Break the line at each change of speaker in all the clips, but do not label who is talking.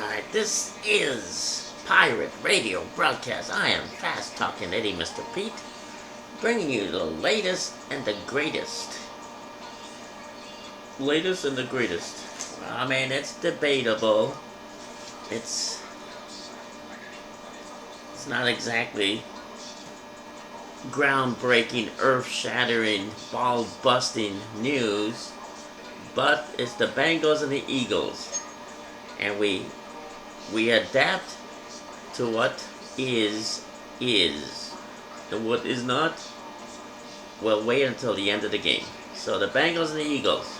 Alright, this is Pirate Radio Broadcast. I am Fast Talking Eddie, Mr. Pete, bringing you the latest and the greatest. Latest and the greatest. I mean, it's debatable. It's not exactly groundbreaking, earth-shattering, ball-busting news, but it's the Bengals and the Eagles. And we adapt to what is. And what is not, well, wait until the end of the game. So the Bengals and the Eagles.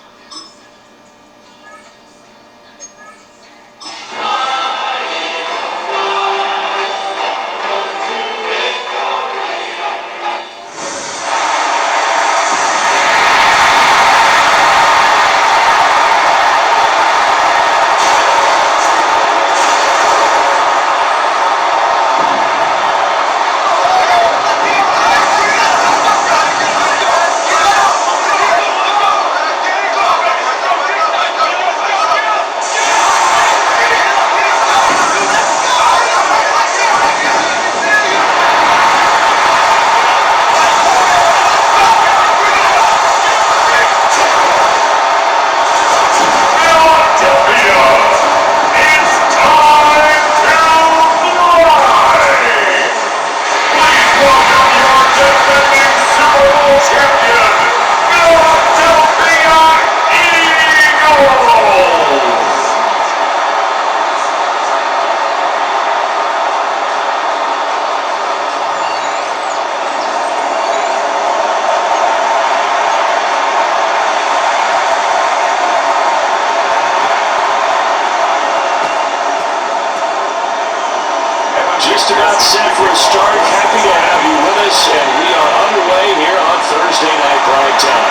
Just about set for a start. Happy to have you with us, and we are underway here on Thursday Night Prime Time.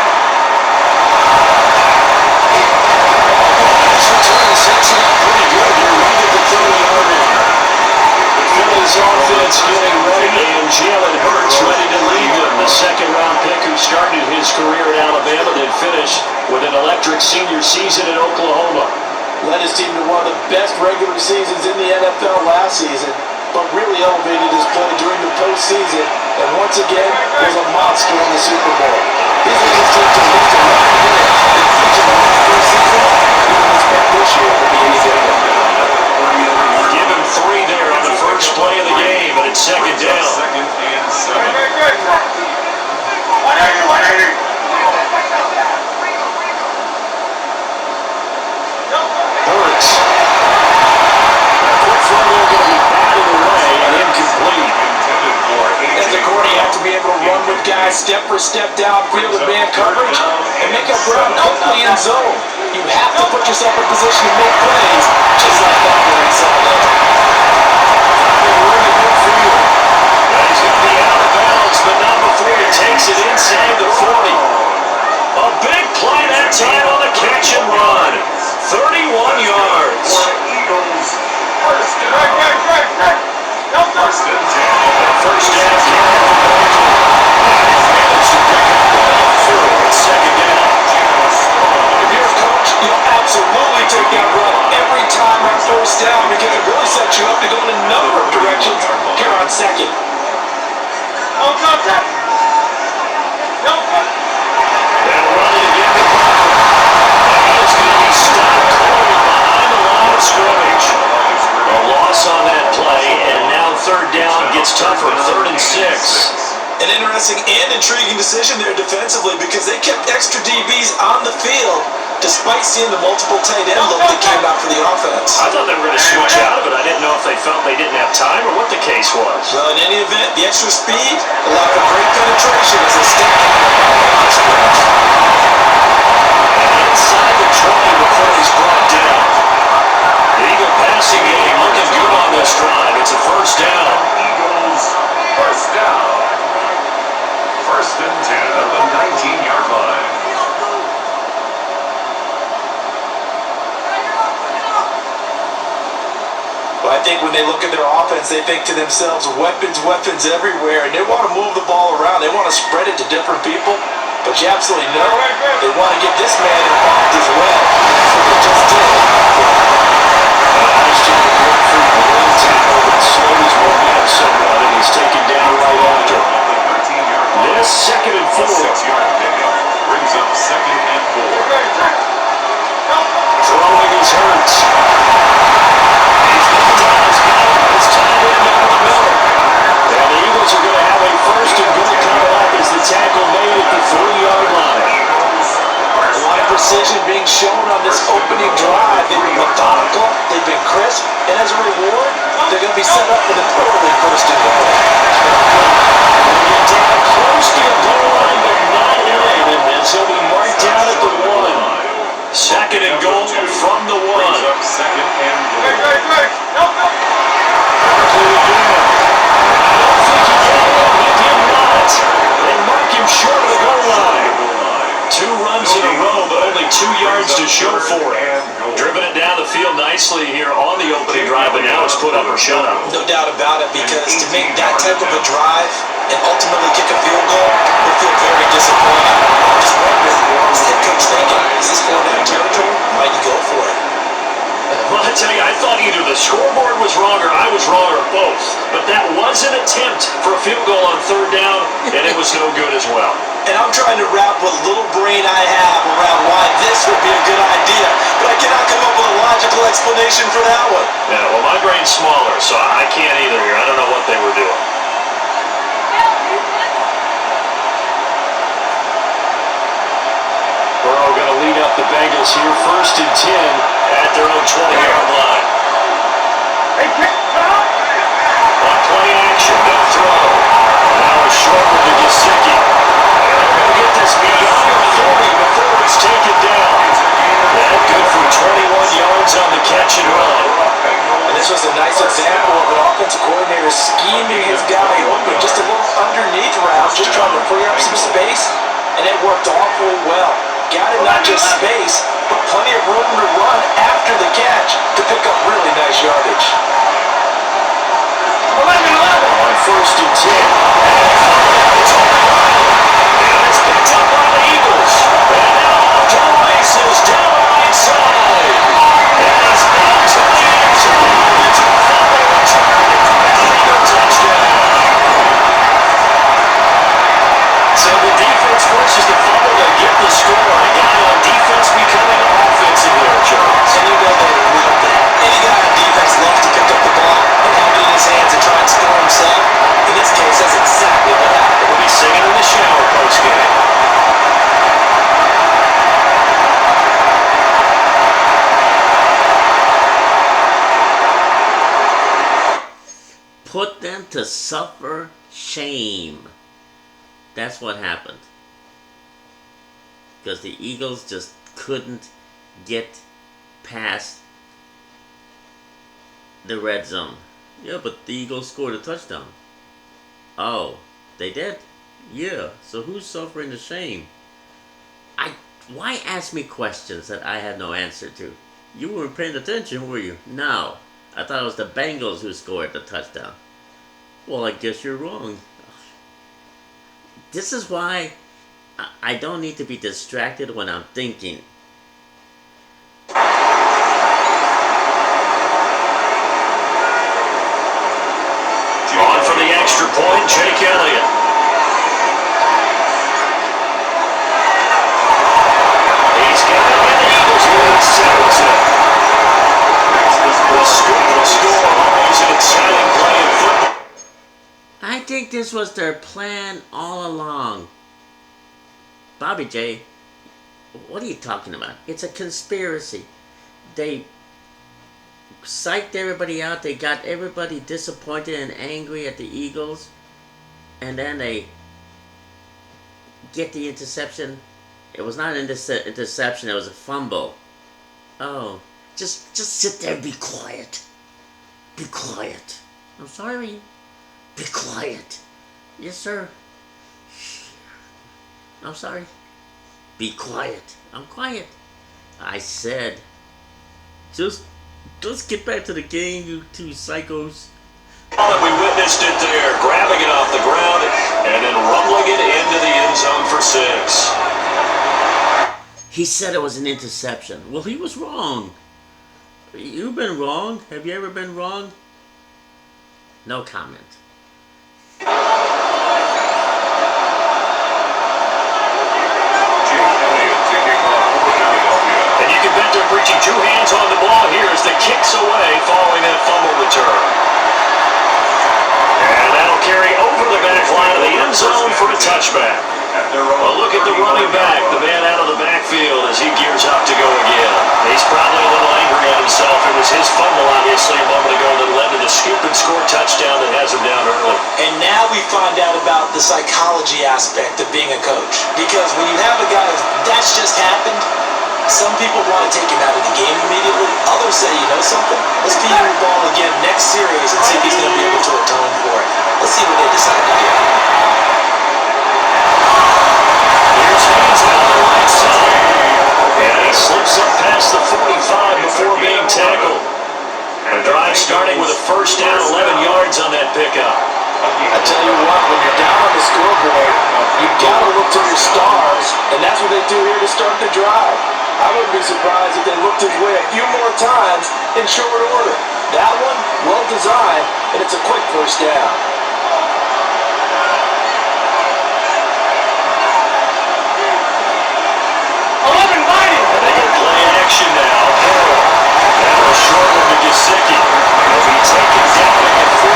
This return sets it up pretty good. You're right at the 30-yard line. The Phillies offense getting ready, and Jalen Hurts ready to lead them. The second-round pick who started his career at Alabama then finished with an electric senior season in Oklahoma.
Led his team to one of the best regular seasons in the NFL last season, but really elevated his play during the postseason, and once again was a monster in the Super Bowl. His team to lift a lot of minutes in each of the last three seasons. We don't expect this year to be any different.
Give him three there on the first play of the game, but it's second down.
Second and 7.
Hurts. Quick throw there going to be batted away and incomplete.
As a core, you have to be able to run with guys step for step downfield in man coverage and make up ground quickly in zone. You have to put yourself in position to make plays, just like that one inside there. Really good for you.
He's going to be out of bounds, but not before he takes it inside the 40. A big play that time on the catch and run. 31 yards.
Eagles first down. First and 10.
First down. Managed to pick up the second down.
If you're a coach, you'll absolutely take that run every time on first down because it really sets you up to go in a number of directions here on second.
No contact. No contact.
They'll run it again to Parker. He's going to be stopped cold behind the line of scrimmage. A loss on that play, and now third down gets tougher. 3rd and 6.
An interesting and intriguing decision there defensively because they kept extra DBs on the field despite seeing the multiple tight end look that came out for the offense.
I thought they were going to switch out of it. I didn't know if they felt they didn't have time or what the case was.
Well, in any event, the extra speed allowed for great penetration as they stepped out of the line of scrimmage.
Inside the 20 before he's brought down. The Eagle passing game looking good on this drive. It's a first down.
Eagles first down. First and 10 at the 19-yard line.
But I think when they look at their offense, they think to themselves, weapons everywhere, and they want to move the ball around. They want to spread it to different people. But you absolutely know they want to get this man involved as well. That's what they just did.
nicely here on the opening drive, but now it's put up or shut up.
No doubt about it, because to make that type of a drive and ultimately kick a field goal would feel very disappointing. I'm just wondering, what's the head coach thinking? Is this going down territory? Might he go for it?
Well, I tell you, I thought either the scoreboard was wrong or I was wrong or both. But that was an attempt for a field goal on third down, and it was no good as well.
And I'm trying to wrap what little brain I have around why this would be a good idea, but I cannot come up with a logical explanation for that one.
Yeah, well, my brain's smaller, so I can't either here. I don't know what they were doing. Burrow going to lead up the Bengals here, 1st and 10 at their own 20-yard line. On play action, no throw. Now a short one to Gesicki. And they're going to get this beyond 40 before it's taken down. That good for 21 yards on the catch and run.
And this was a nice example of an offensive coordinator scheming his guy open, just a little underneath route, just trying to free up some space, and it worked awfully well. Got it not just space, but plenty of room to run after the catch to pick up really nice yardage.
On 1st and 10. And it's picked up by the Eagles. And now off to the races down the right side. And it's into the end zone. It's a fumble return and a touchdown. So the defense forces the fumble to get the score. Again, on defense becoming offensive here, Jones.
And you know they love that. Any guy on defense loves to pick up the ball and have it in his hands and try and score himself. In this case, that's exactly what happened.
We'll be singing in the shower post-game.
Put them to suffer shame. That's what happened. Because the Eagles just couldn't get past the red zone. Yeah, but the Eagles scored a touchdown. Oh, they did? Yeah, so who's suffering the shame? Why ask me questions that I had no answer to? You weren't paying attention, were you? No. I thought it was the Bengals who scored the touchdown. Well, I guess you're wrong. This is why I don't need to be distracted when I'm thinking.
On for the extra point, Jake Elliott. He's got it, and the Eagles lead 7-2. The score always an exciting play in football.
I think this was their plan all along. Bobby J, what are you talking about? It's a conspiracy. They psyched everybody out. They got everybody disappointed and angry at the Eagles. And then they get the interception. It was not an interception. It was a fumble. Oh, just sit there and be quiet. Be quiet. I'm sorry. Be quiet. Yes, sir. I'm sorry. Be quiet. I'm quiet. I said, just get back to the game, you two psychos.
We witnessed it there, grabbing it off the ground and then rumbling it into the end zone for 6.
He said it was an interception. Well, he was wrong. You've been wrong. Have you ever been wrong? No comment.
And you can bet they're preaching 2 hands on the ball here as the kick's away following that fumble return. And that'll carry over the back line of the end zone for a touchback. Well, look at the running back, the man out of the backfield as he gears up to go again. He's probably a little angry at himself. It was his fumble, obviously, a moment ago that led to the scoop and score touchdown that has him down early.
And now we find out about the psychology aspect of being a coach. Because when you have a guy that's just happened, some people want to take him out of the game immediately. Others say, you know something? Let's feed him the ball again next series and see if he's going to be able to atone for it. Let's see what they decide to do.
Here's Haynes down the right side. And he slips up past the 45 before being tackled. starting with a first down, 11 yards on that pickup.
I tell you what, when you're down on the scoreboard, you've got to look to your stars, and that's what they do here to start the drive. I wouldn't be surprised if they looked his way a few more times in short order. That one, well designed, and it's a quick first down.
And they get play action now. That was short one to Gesicki. He'll be taken down at the 48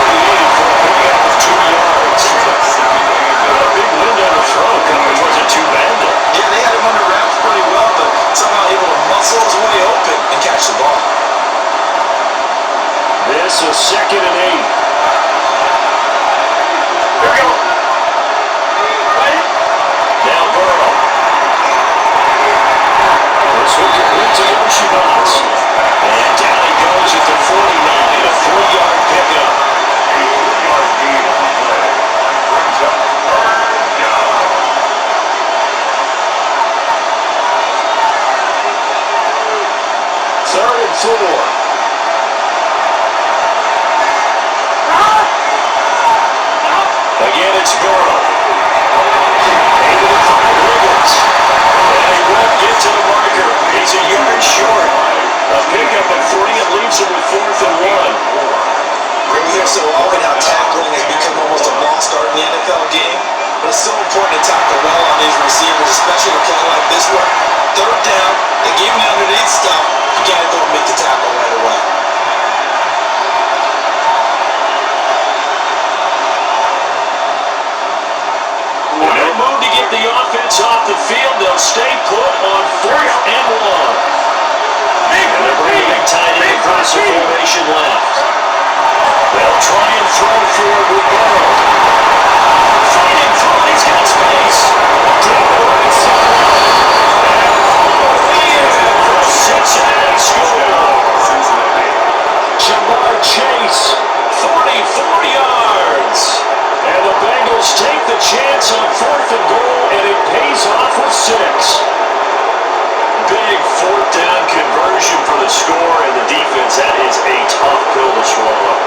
for a pickup of 2 yards. Not a big window to throw. Coverage wasn't too bad there.
Yeah, they had him under wraps pretty well, but somehow able to muscle his way open and catch the ball.
This is 2nd and 8.
Here we go.
Now Burrow. This will complete to Yoshibas. And down he goes at the 49, a 3-yard pickup.
Third and 4.
Again, it's Burrow. Able to find Wiggins. And he won't get to the marker. He's a yard short. A pickup of 3 and leaves him with 4th and 1.
We hear so often how tackling has become almost a lost art in the NFL game, but it's so important to tackle well on these receivers, especially a play like this one. Third down, they give him the underneath stuff. You gotta go and make the tackle right away.
No move to get the offense off the field. They'll stay put on 4th and 1. And they're bringing big tight end across the formation left. They'll try and throw forward with Burrow. Fighting through, he's got space. Cincinnati score. Jamar Chase, 44 yards. And the Bengals take the chance on 4th and goal, and it pays off with 6. Big 4th down conversion for the score, and the defense, that is a tough pill to swallow.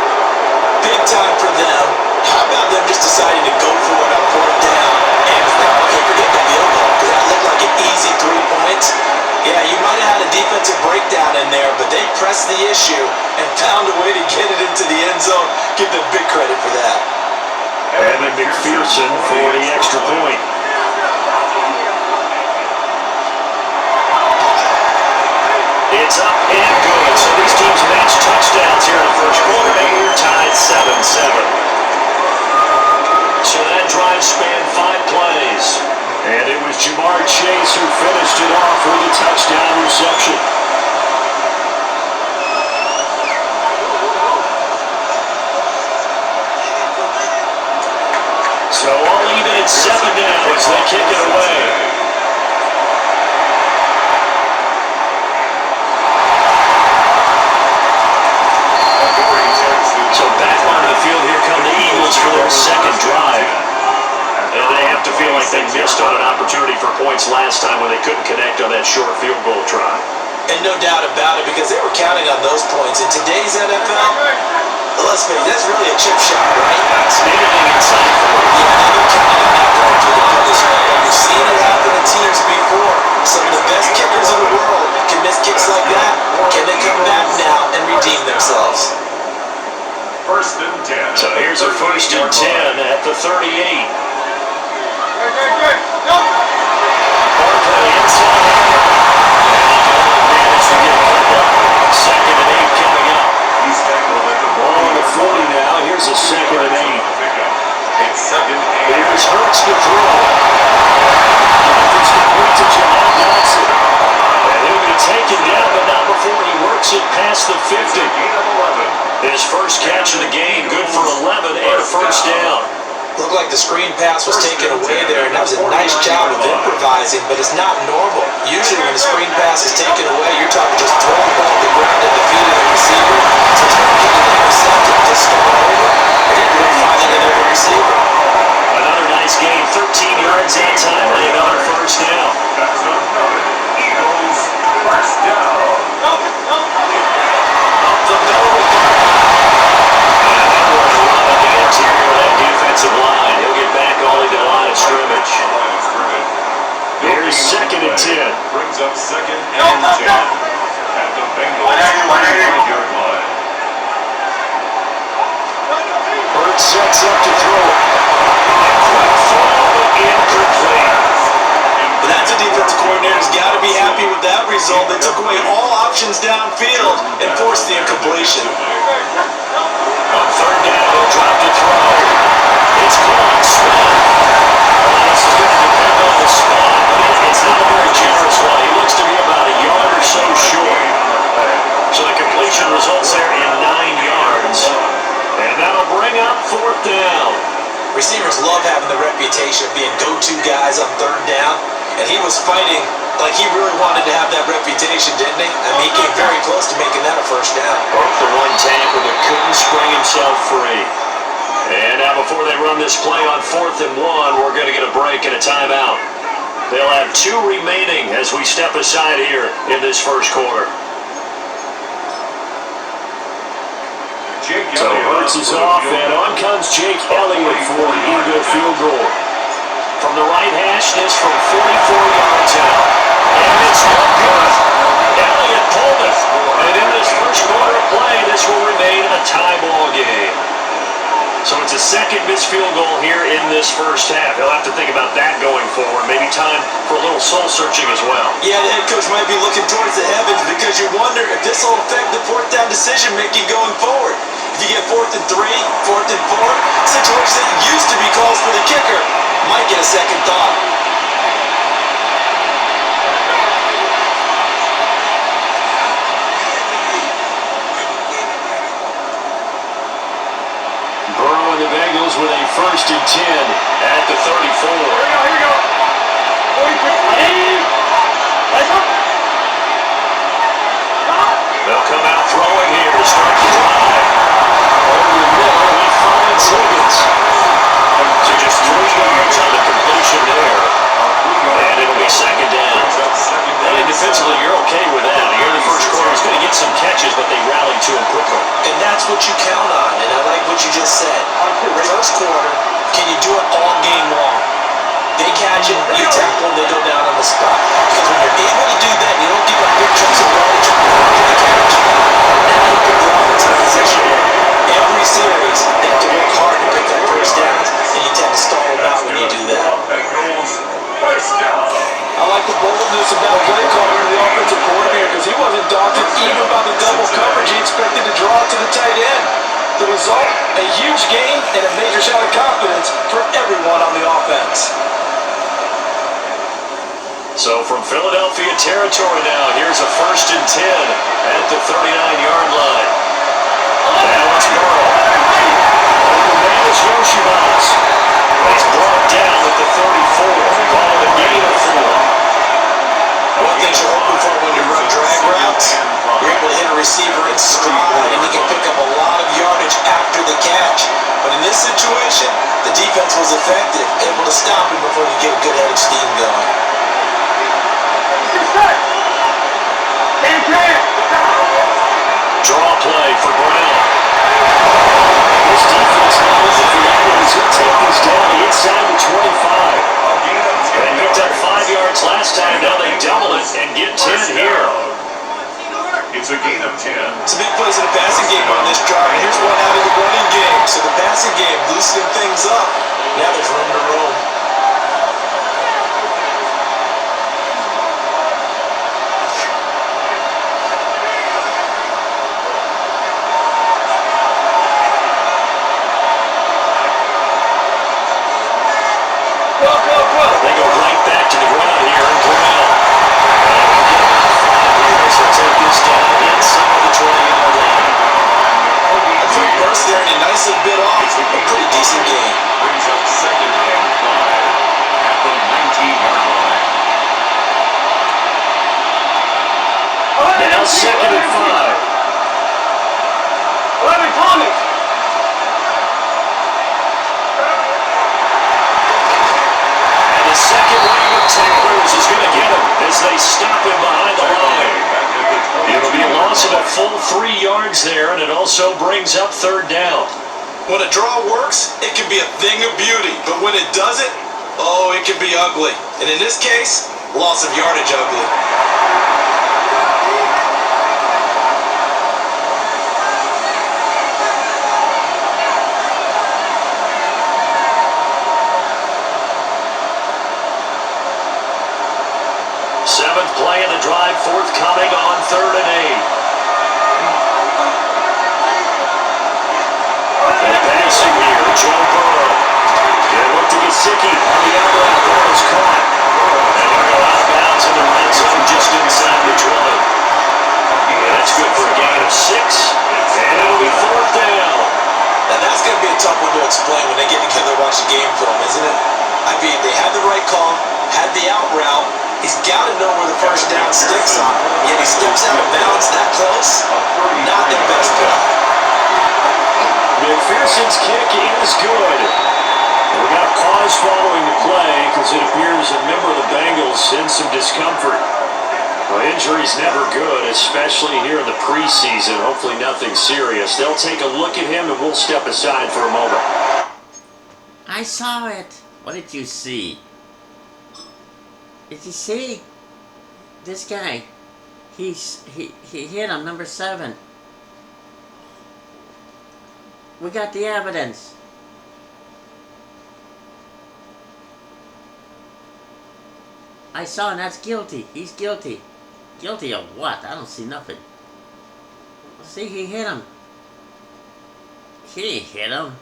Big time for them. How about them just deciding to go for it on 4th down? And okay, forget the field goal, because that looked like an easy 3 points. Yeah, you might have had a defensive breakdown in there, but they pressed the issue and found a way to get it into the end zone. Give them big credit for that.
And then McPherson for the extra point. It's up and good. So these teams match touchdowns here in the first quarter, and we're tied 7-7. So that drive spanned 5 plays. And it was Jamar Chase who finished it off with a touchdown reception. So all even at 7 now as they kick it away. So back onto the field, here come the Eagles for their second drive. And they have to feel like they missed on an opportunity for points last time when they couldn't connect on that short field goal try.
And no doubt about it, because they were counting on those points. In today's NFL, let's face it, that's really a chip shot, right?
That's anything inside for them.
Yeah, they're counting on that going through the punishment. We've seen it happen to teams before. Some of the best kickers in the world can miss kicks like that. Can they come back now and redeem themselves?
1st and 10.
So here's a 1st and 10 at the 38. Barkley inside. Managed to get it up. 2nd and 8 coming up.
He's tackled at the
Ball on the 40 now. Here's a 2nd and 8.
It's 2nd and 8.
Here's Hurts to throw. It's complete to Jahan Dotson. And he'll be taken down, but not before he works it past the 50.
Gain of 11.
His first catch of the game, good for 11 and a first down.
Looked like the screen pass was taken away there, and that was a nice job of improvising, but it's not normal. Usually when a screen pass is taken away, you're talking just throwing the ball to the ground at the feet of the receiver. So it's not getting intercepted, just start over, and then finding another receiver.
Another nice game, 13 yards that time, and another first down.
That's another Eagles first down.
Up the middle.
up to throw it. And quick throw incomplete.
But that's a defense coordinator's got to be happy with that result. They took away all options downfield and forced the incompletion.
On third down, he'll drop to throw. It's Cohen Smith. Well, this is going to depend on the spot, but it's not a very generous one. He looks to be about a yard or so short. So the completion results there in 9 yards. And that'll bring up fourth down.
Receivers love having the reputation of being go-to guys on third down, and he was fighting like he really wanted to have that reputation, didn't he? I mean, he came very close to making that a first down.
Broke the one tackle, but couldn't spring himself free. And now before they run this play on 4th and 1, we're going to get a break and a timeout. They'll have 2 remaining as we step aside here in this first quarter. So Hurts is off, and on comes Jake Elliott for the Eagle field goal. From the right hash, this from 44 yards out. And it's no good. Elliott pulled it. And in this first quarter of play, this will remain a tie ball game. So it's a second missed field goal here in this first half. He'll have to think about that going forward. Maybe time for a little soul searching as well.
Yeah, the head coach might be looking towards the heavens because you wonder if this will affect the fourth down decision making going forward. If you get 4th and 3, 4th and 4, situation that used to be calls for the kicker might get a second thought.
Burrow and the Bengals with a 1st and 10 at the 34.
Here we go. 43.
They'll come out throwing here to start the drive. Over the middle, he finds Higgins. So just 3 yards on the completion there. And it'll be second down. I think defensively, you're okay with that. Here in the first quarter, he's going to get some catches, but they rallied to him quickly.
And that's what you count on, and I like what you just said. First quarter, can you do it all game long? They catch it, you tackle, they go down on the spot. Because when you're able to do that, you don't give up big chunks of yardage after the catch. And you put the offense in position every series, they have to work hard to pick that first down, and you tend to stall them out when you do that. I like the boldness of that play caller to the offensive coordinator because he wasn't daunted even by the double coverage he expected to draw to the tight end. The result, a huge gain and a major shot of confidence for everyone on the offense.
So from Philadelphia territory now, here's a 1st and 10 at the 39-yard line. Now it's Burrow. Over man is Yoshibas. He's brought down at the 34. Call it a gain of 4.
One thing you're hoping for when you run drag routes, you're able to hit a receiver in stride and you can pick up a lot of yardage after the catch. But in this situation, the defense was effective, able to stop him before you get a good head of steam going.
Draw play for Brown. This defense now looking for Edwards. He'll take this down inside the 25. They picked up 5 yards last time. Now they double it and get 10 here.
It's a gain of 10.
Some big plays in the passing game on this drive. And here's one out of the running game. So the passing game loosening things up. Now there's room to roam.
They go right back to the ground here in Brown. He'll take this down inside the 20-yard line.
A quick burst there and a nice little bit off. A pretty decent game.
Brings up 2nd and 5 at the 19-yard line.
Now 2nd and 5.
11 Thomas.
The second wave of tacklers is going to get him as they stop him behind the line. It'll be a loss of a full 3 yards there, and it also brings up 3rd down.
When a draw works, it can be a thing of beauty. But when it doesn't, oh, it can be ugly. And in this case, loss of yardage ugly.
Joe Burrow. They look to Gesicki on the outright. Ball is caught. And they'll go out of bounds in the red zone just inside the 20. That's good for a gain of 6. And it'll be 4th down.
Now that's going to be a tough one to explain when they get together and watch the game film, isn't it? I mean, they had the right call, had the out route. He's got to know where the first down sticks on. Yet he steps out of bounds that close. Not the best play.
McPherson's kick is good. We got a pause following the play because it appears a member of the Bengals in some discomfort. Well, injury's never good, especially here in the preseason. Hopefully nothing serious. They'll take a look at him and we'll step aside for a moment.
I saw it. What did you see? Did you see? This guy. He hit him, number 7. We got the evidence. I saw, and that's guilty. He's guilty. Guilty of what? I don't see nothing. See, he hit him. He didn't hit him.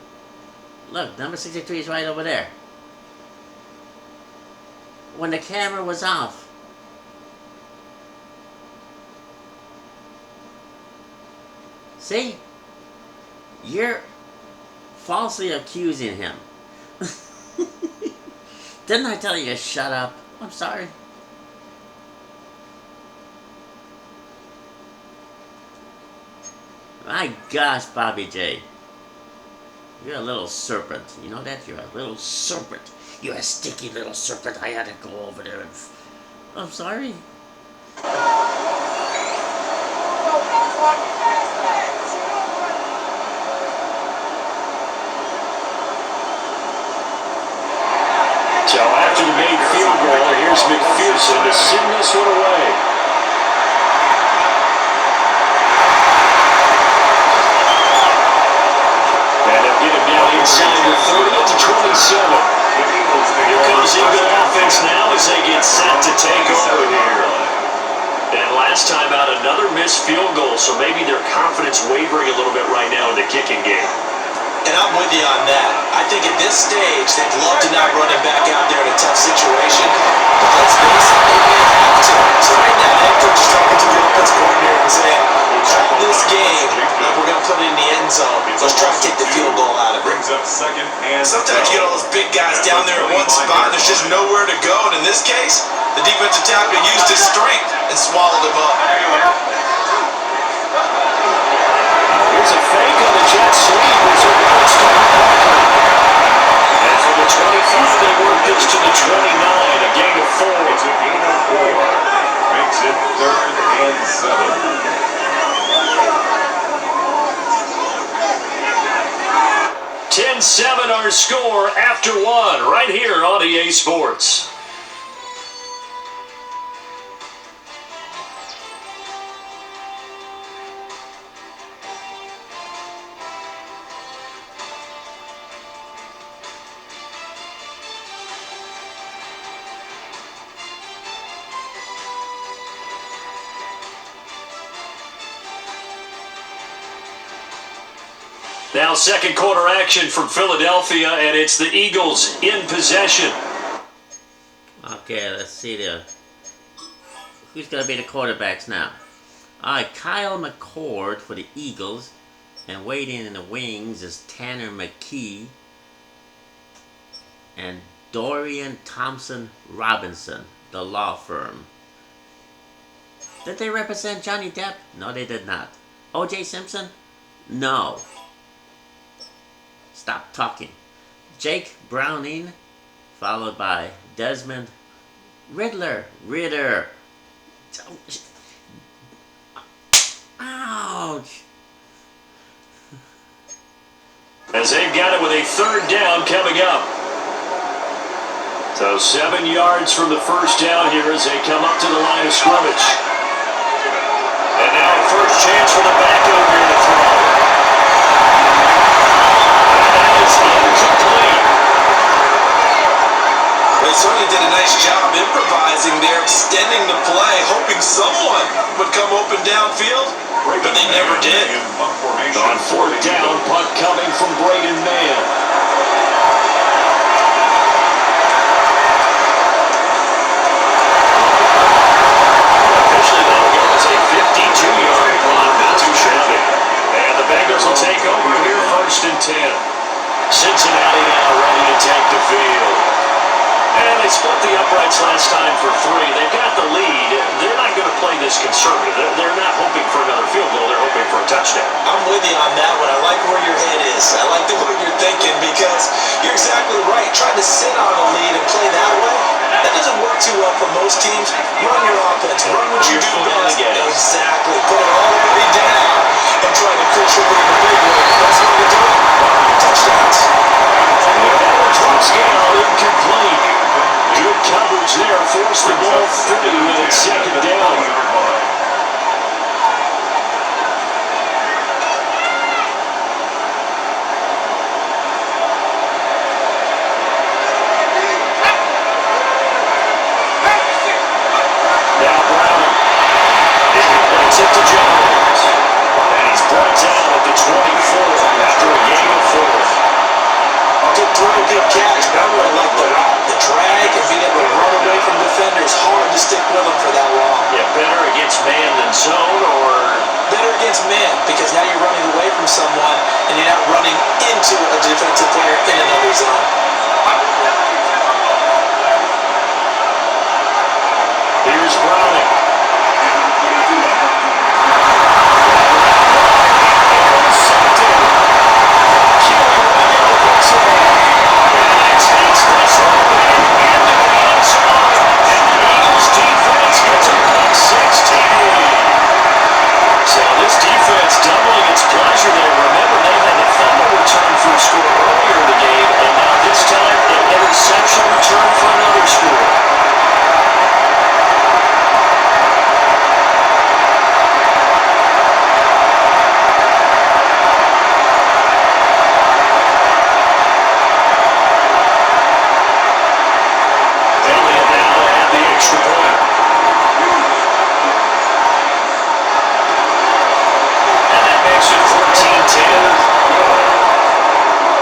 Look, number 63 is right over there. When the camera was off. See? You're falsely accusing him. Didn't I tell you to shut up? I'm sorry. My gosh, Bobby J. You're a little serpent. You know that? You're a little serpent. You're a sticky little serpent. I had to go over there and... I'm sorry.
So after the made field goal, here's McPherson to send this one away. And they'll get him down inside the 30 to 27. Here comes Eagle offense now as they get set to take over here. And last time out, another missed field goal, so maybe their confidence wavering a little bit right now in the kicking game.
And I'm with you on that. I think at this stage, they'd love to not run him back out there in a tough situation. But let's face it, they may have to. So right now, head coach is talking to the offense coordinator and saying, call this game, and we're going to put it in the end zone. Let's try to take the field goal out of it.
Brings up 2nd and
Sometimes you get all those big guys down there in one spot, and there's just nowhere to go. And in this case, the defensive tackle used his strength and swallowed him up.
Here's a fake on the jet sweep. There's a run start. And from the 25, they work this to the 29, a gain of 4.
It's a gain of 4. Makes it 3rd and 7.
10-7 our score after 1 right here on EA Sports. Now second quarter action from Philadelphia, and it's the Eagles in possession.
Okay, let's see who's going to be the quarterbacks now. Alright, Kyle McCord for the Eagles. And waiting in the wings is Tanner McKee and Dorian Thompson Robinson, the law firm. Did they represent Johnny Depp? No, they did not. O.J. Simpson? No. Stop talking. Jake Browning, followed by Desmond Ritter. Ouch.
As they've got it with a 3rd down coming up. So 7 yards from the first down here as they come up to the line of scrimmage. And now a first chance for the backup here to throw.
They certainly did a nice job improvising there, extending the play, hoping someone would come open downfield, but they never did.
On 4th down, punt coming from Braden Mann. the Bengals will take over here, 1st and 10. Cincinnati now ready to take the field. And they split the uprights last time for 3. They've got the lead. They're not going to play this conservative. They're not hoping for another field goal. They're hoping for a touchdown.
I'm with you on that one. I like where your head is. I like the way you're thinking because you're exactly right. Trying to sit on a lead and play that way, that doesn't work too well for most teams. Run your offense. Run what you do best. Exactly. Put it all the way down and try to push it in the big way. That's what we're doing. Touchdowns.
Touchdown incomplete. Good coverage there. Force the ball free with its 2nd down. Now Brown. Brings it to Jones. And he's brought down at the 24 after a gain of 4.
Good throw, good catch. Bowler like the drag and being able to run away from defenders. Hard to stick with them for that long.
Yeah, better against man than zone, or
better against man because now you're running away from someone and you're not running into a defensive player in another zone.
Here's Browning. Doubling its pleasure there. Remember, they had a fumble return for a score earlier in the game, and now this time an interception return for another score. Elliott now at the extra point. Makes it 14-10.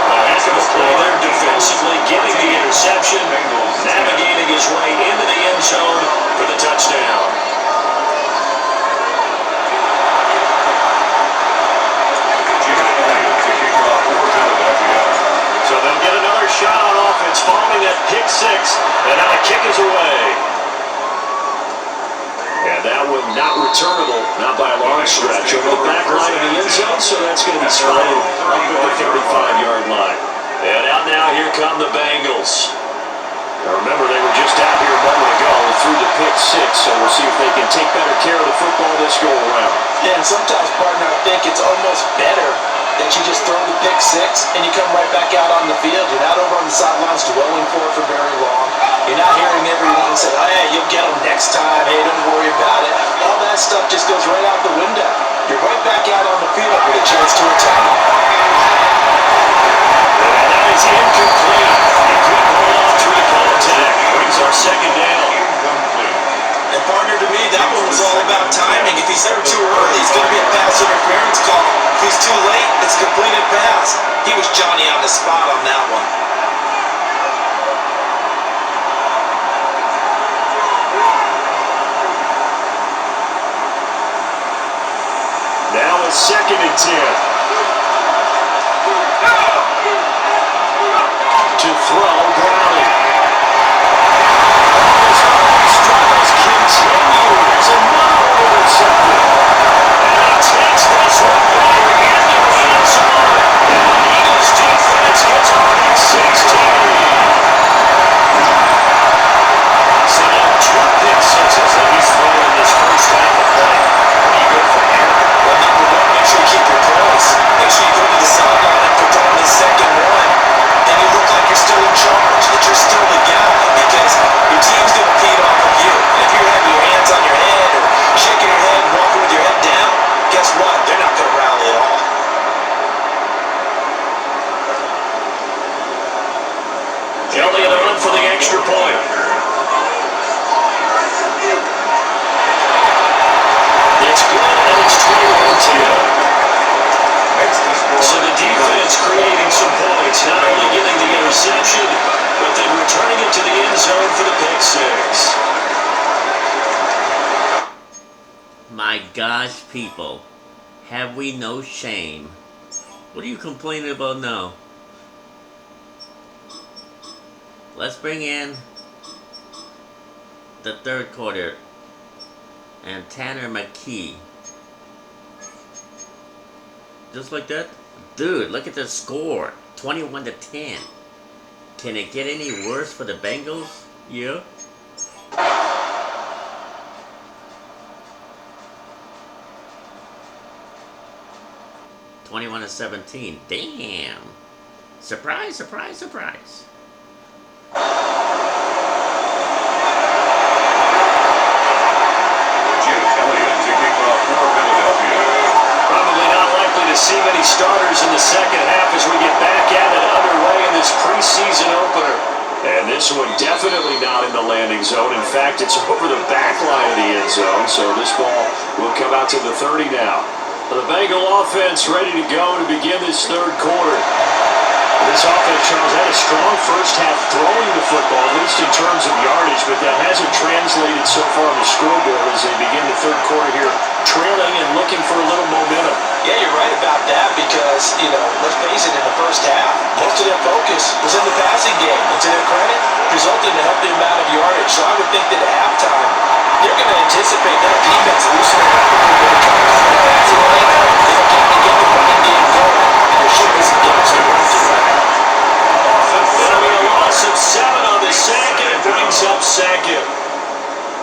A heck of a play there defensively, getting the interception, navigating his way into the end zone for the touchdown. So they'll get another shot on offense following that pick 6, and now the kick is away. And that one not returnable, not by a long stretch. Over the back line of the end zone, so that's going to be spotted up at the 35-yard line. And out now, here come the Bengals. Now remember, they were just out here a moment ago through the pick 6, so we'll see if they can take better care of the football this go around.
Yeah, and sometimes, partner, I think it's almost better that you just throw the pick 6 and you come right back out on the field. You're not over on the sidelines dwelling for it for very long. You're not hearing everyone say, oh, hey, you'll get them next time. Hey, don't worry about it. All that stuff just goes right out the window. You're right back out on the field with a chance to attack.
And that is incomplete. He couldn't hold on to the contact. Brings our 2nd down.
And partner, to me, that one was all about timing. If he's there too early, it's going to be a pass interference call. If he's too late, it's a completed pass. He was Johnny on the spot on that one.
Now it's 2nd and 10. To throw, Browning. Struggles continue. There's another interception. And he takes this one right into the end zone. And the Eagles defense gets a pick 16. So now 2 pick 6s that he's thrown in this first half of play. What do you go from here?
Well, number one, make sure you keep your place. Make sure you go to the sideline after throwing the second one. And you look like you're still in charge, that you're still the guy, because your team's going to feed off of you. And if you're having your hands on your head or shaking your head and walking with your head down, guess what? They're not going to rally at all.
Elliott to run for the extra point. It's good, and it's 21-10. So the defense creating some points, not only getting the interception, but then returning it to the end zone for the pick 6.
My gosh, people. Have we no shame? What are you complaining about now? Let's bring in the third quarter and Tanner McKee. Just like that? Dude, look at the score. 21-10. Can it get any worse for the Bengals? Yeah. (21-17). Damn. Surprise, surprise, surprise.
Probably not likely to see many starters in the second half as we get back at it underway in this preseason opener. And this one definitely not in the landing zone. In fact, it's over the back line of the end zone. So this ball will come out to the 30 now. The Bengal offense ready to go to begin this third quarter. This offense, Charles, had a strong first half throwing the football, at least in terms of yardage, but that hasn't translated so far on the scoreboard as they begin the third quarter here, trailing and looking for a little momentum.
Yeah, you're right about that because, let's face it, in the first half, most of their focus was in the passing game. And to their credit, resulted in a healthy amount of yardage. So I would think that at halftime, they're going to anticipate that defense loosening up a little bit of coverage in the passing lane. They'll get to get the running game going. And there should be some gaps to run to that.
That'll be a loss of 7 on the sack, and it brings up second.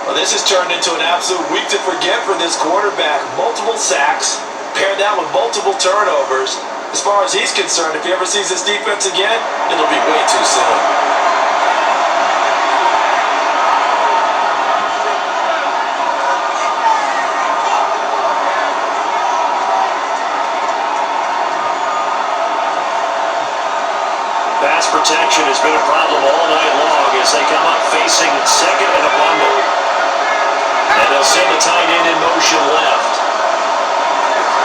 Well, this has turned into an absolute week to forget for this quarterback. Multiple sacks, paired that with multiple turnovers. As far as he's concerned, if he ever sees this defense again, it'll be way too soon.
Pass protection has been a problem all night long as they come up facing second and a bundle. And they'll send the tight end in motion left.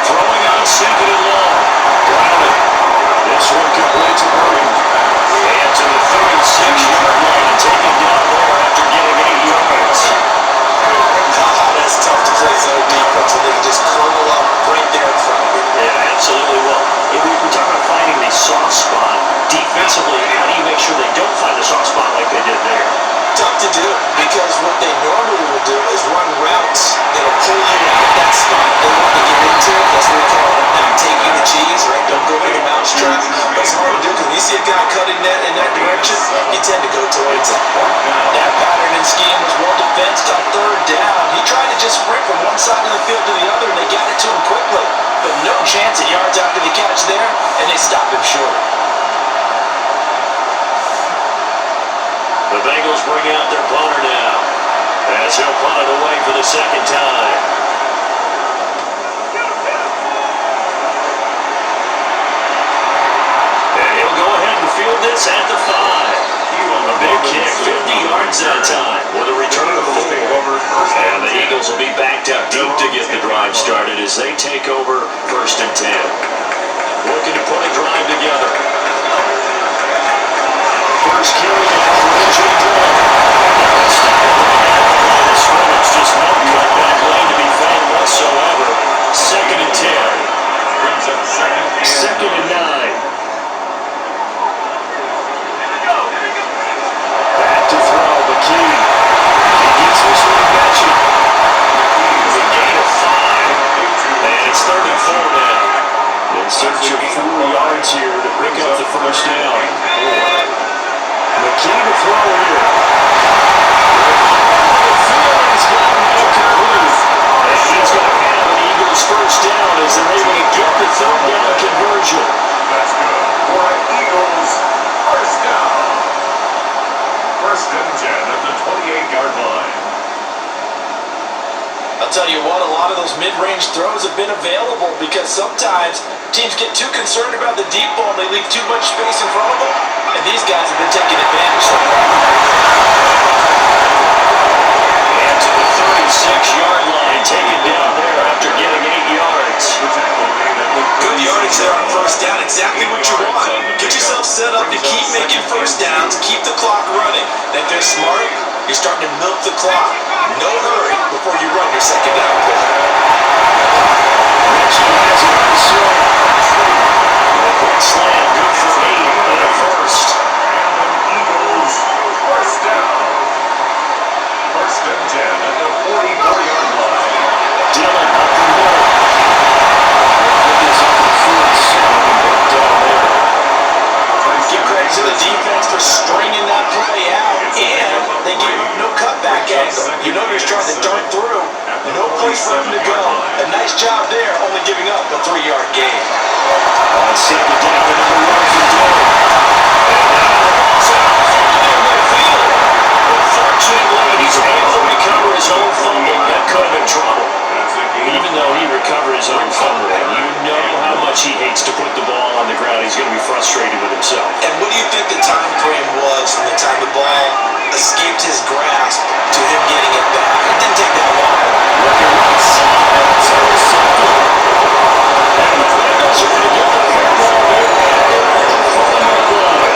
Throwing on second and long. Grounded. This one complete to Murray. And to the 36-yard line and taken down there after getting 8 yards.
That's tough to play zone defense and they can just curl up right there in front of you.
Yeah, absolutely. Well, if we were talking about finding the soft spot defensively, how do you make sure they don't find the soft spot like they did there?
Tough to do because what they normally will do is run routes that'll pull you out of that spot they want to get into. That's what we call not taking the cheese, right? Don't go for the mousetrap. But it's hard to do because when you see a guy cutting that in that direction, you tend to go towards it. That pattern and scheme was well defensed on third down. He tried to just sprint from one side of the field to the other, and they got it to him quickly. But no chance at yards after the catch there, and they stopped him short.
The Bengals bring out their punter now as he'll punt it away for the second time. And he'll go ahead and field this at the 5. A big kick, 50 yards that time with a return of 4. And the Eagles will be backed up deep to get the drive started as they take over first and 10. Looking to put a drive together. First carry down for A.J. Dillon. This one is just no cutback lane to be found whatsoever. Second and 10. Second and 9. Back to throw, McKee. He gets this one betcha. With a gain of 5. And it's 3rd and 4 now. In search of 4 yards here to pick up the first down. McKee to throw here. He's got him incomplete. And he's going to have an Eagles first down as they're able to get the third down conversion.
That's good for an Eagles first down. First and 10 at the 28-yard line.
I'll tell you what, a lot of those mid-range throws have been available because sometimes teams get too concerned about the deep ball and they leave too much space in front of them, and these guys have been taking advantage of that.
And to the 36-yard line, taken down there after getting 8 yards.
Good yardage there on first down, exactly what you want. Get yourself set up to keep making first downs, keep the clock running. And if they're smart, you're starting to milk the clock. No hurry before you run your second down play.
Richie has it on the swing. And a quick slam, good for 8 in the first.
And the Eagles first down. First and 10 at the 44-yard line.
Dillon up the middle. It is up the 47, but down there.
Give credit to the defense for stringing that play out, and they gave up no cutback angle. You know they're trying to dart through. No place for them to go. A nice job there, only giving up a 3-yard gain.
On second down, another run for Dillon. Unfortunately, he's able to recover his own fumble. That could have been trouble. Even though he recovered his own fumble, you know how much he hates to put the ball on the ground. He's going to be frustrated with himself.
And what do you think the time frame was from the time the ball escaped his grasp to him getting it back? It didn't take that long.
Look at once. That's how it's simple. And the Bengals are going to get the football there at the 5-yard line.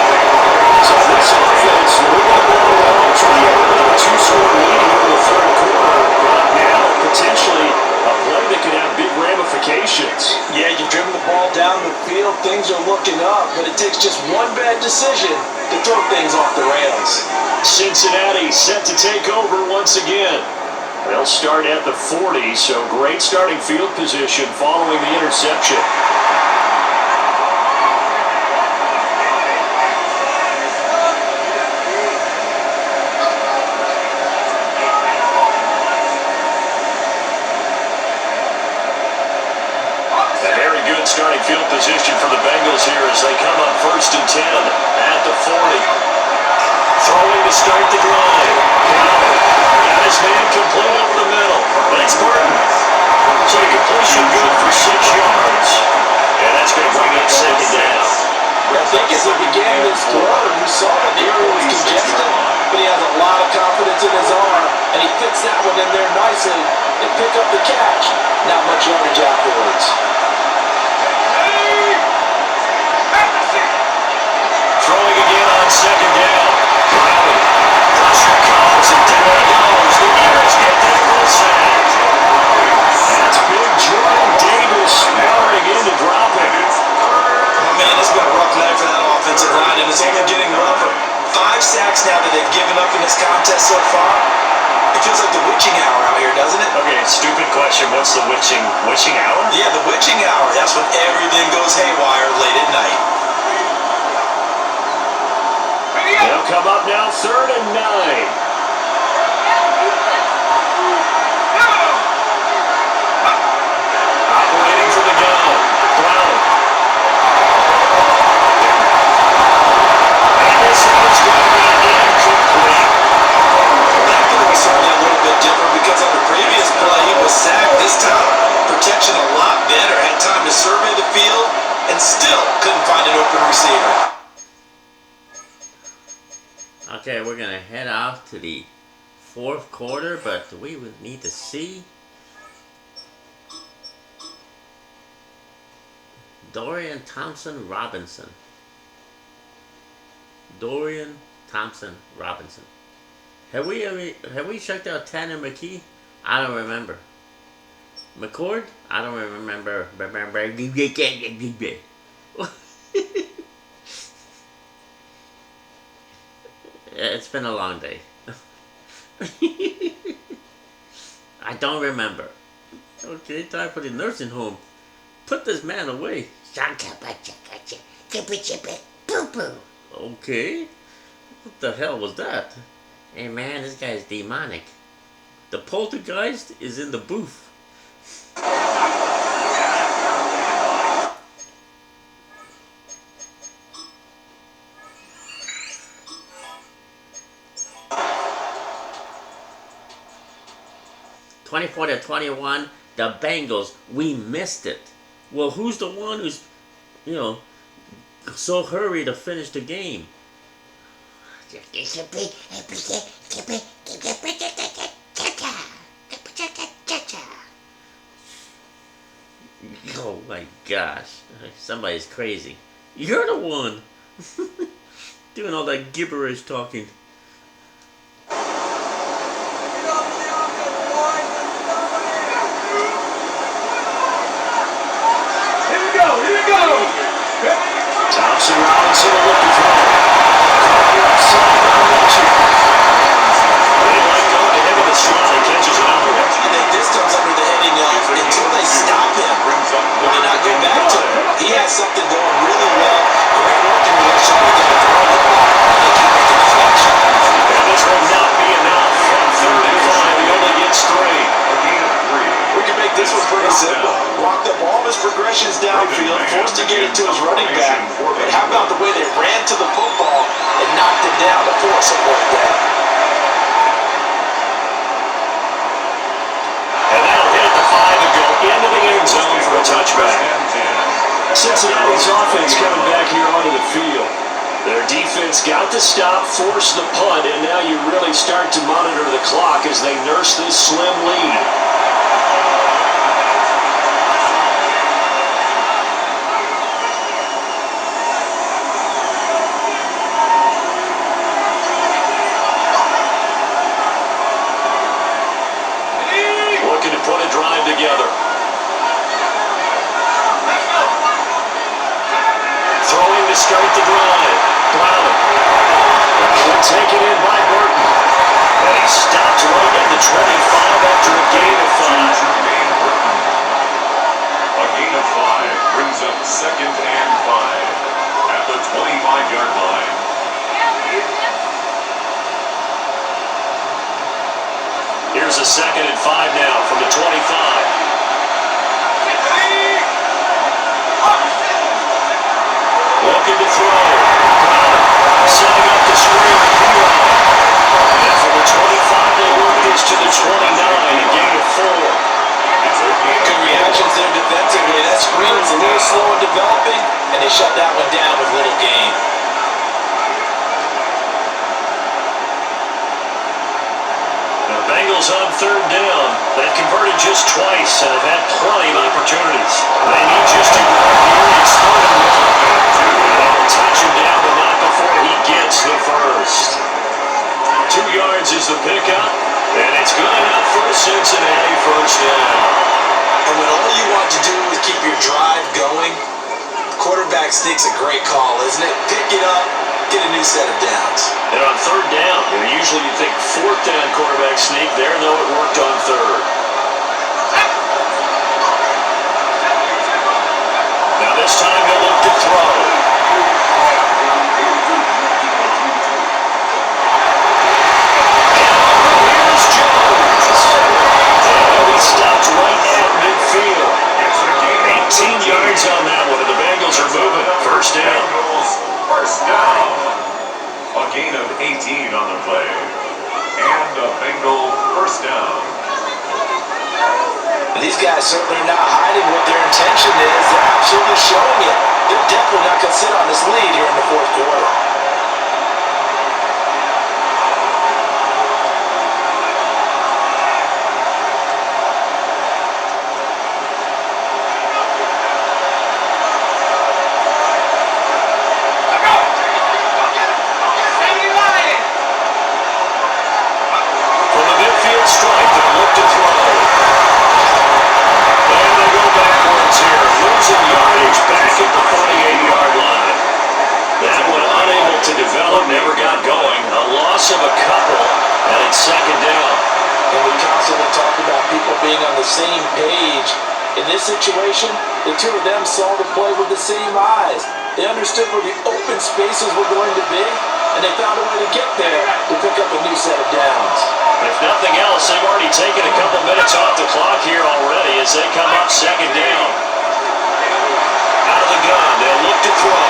So this offense moving the ball along, trying to hold a 2-score lead here in the third quarter. But now, potentially, a play that could have big ramifications.
Yeah, you've driven the ball down the field, things are looking up, but it takes just one bad decision to throw things off the rails.
Cincinnati set to take over once again. They'll start at the 40, so great starting field position following the interception. A very good starting field position for the Bengals here as they come up first and 10 at the 40. Throwing to start the drive. Got his man complete over the middle. That's Burton. So a completion good for 6 yards. And that's going to bring up second down.
I think as he began this throw, you saw that the area was congested, but he has a lot of confidence in his arm, and he fits that one in there nicely and pick up the catch. Not much yardage afterwards.
Throwing again on second down. Browning. Pressure comes and down he goes. The Bears get that one sack. That's big Jordan Davis powering in to drop it.
Oh man, it's been a rough night for that offensive line, and it's only getting rougher. 5 sacks now that they've given up in this contest so far. It feels like the witching hour out here, doesn't it?
Okay, stupid question. What's the witching hour?
Yeah, the witching hour. That's when everything goes haywire late at night.
They'll come up now, 3rd and 9. Operating for the gun. Brown. And this one's going to be incomplete.
That play was certainly a little bit different because on the previous play he was sacked. This time, protection a lot better. Had time to survey the field and still couldn't find an open receiver.
Okay, we're gonna head off to the 4th quarter, but we would need to see Dorian Thompson-Robinson. Dorian Thompson-Robinson. Have we checked out Tanner McKee? I don't remember. McCord? I don't remember. It's been a long day. I don't remember. Okay, time for the nursing home. Put this man away. Okay. What the hell was that? Hey man, this guy's demonic. The poltergeist is in the booth. (24-21), the Bengals, we missed it. Well, who's the one who's, so hurried to finish the game? Oh my gosh, somebody's crazy. You're the one doing all that gibberish talking.
wants to get it to his running back, but how about the way they ran to the football and knocked him down to force a point down?
And that'll hit the 5 and go into the end zone for a touchback. Cincinnati's offense coming back here onto the field. Their defense got the stop, forced the punt, and now you really start to monitor the clock as they nurse this slim lead. Looking to put a drive together. Throwing to start the drive. Brown. Taken in by Burton. And he stopped right at the 25 after a gain of 5.
A gain of 5 brings up 2nd and 5 at the 25-yard line.
Here's a 2nd and 5 now from the 25. Looking to throw. Setting up the screen. And from the 25, they work this to the 29, a gain of 4.
Good reactions there defensively. That screen was a little slow in developing, and they shut that one down with little gain.
The Bengals on 3rd down. They've converted just twice and have had plenty of opportunities. They need just to go here. It's 3rd and 1. They'll touch him down, but not before he gets the first. 2 yards is the pickup, and it's good enough for a Cincinnati first down.
And when all you want to do is keep your drive going, quarterback sneak's a great call, isn't it? Pick it up, get a new set of downs.
And on 3rd down, usually you think 4th down quarterback sneak. There, though, it worked on 3rd. Now this time he'll look to throw. Here's Jones. And he stopped right at midfield. 18 yards on that one, and the Bengals are moving. First down.
First down. A gain of 18 on the play. And a Bengal first down.
These guys certainly are not hiding what their intention is. They're absolutely showing it. They're definitely not going to sit on this lead here in the 4th quarter.
From the midfield stripe, they look to throw. And they go backwards here, losing yardage back at the 48-yard line. That one unable to develop, never got going. A loss of a couple, and it's 2nd down.
And we constantly talk about people being on the same page. In this situation, the two of them saw the play with the same eyes. They understood where the open spaces were going to be, and they found a way to get there to pick up a new set of downs.
If nothing else, they've already taken a couple minutes off the clock here already as they come up 2nd down. Out of the gun, they'll look to throw.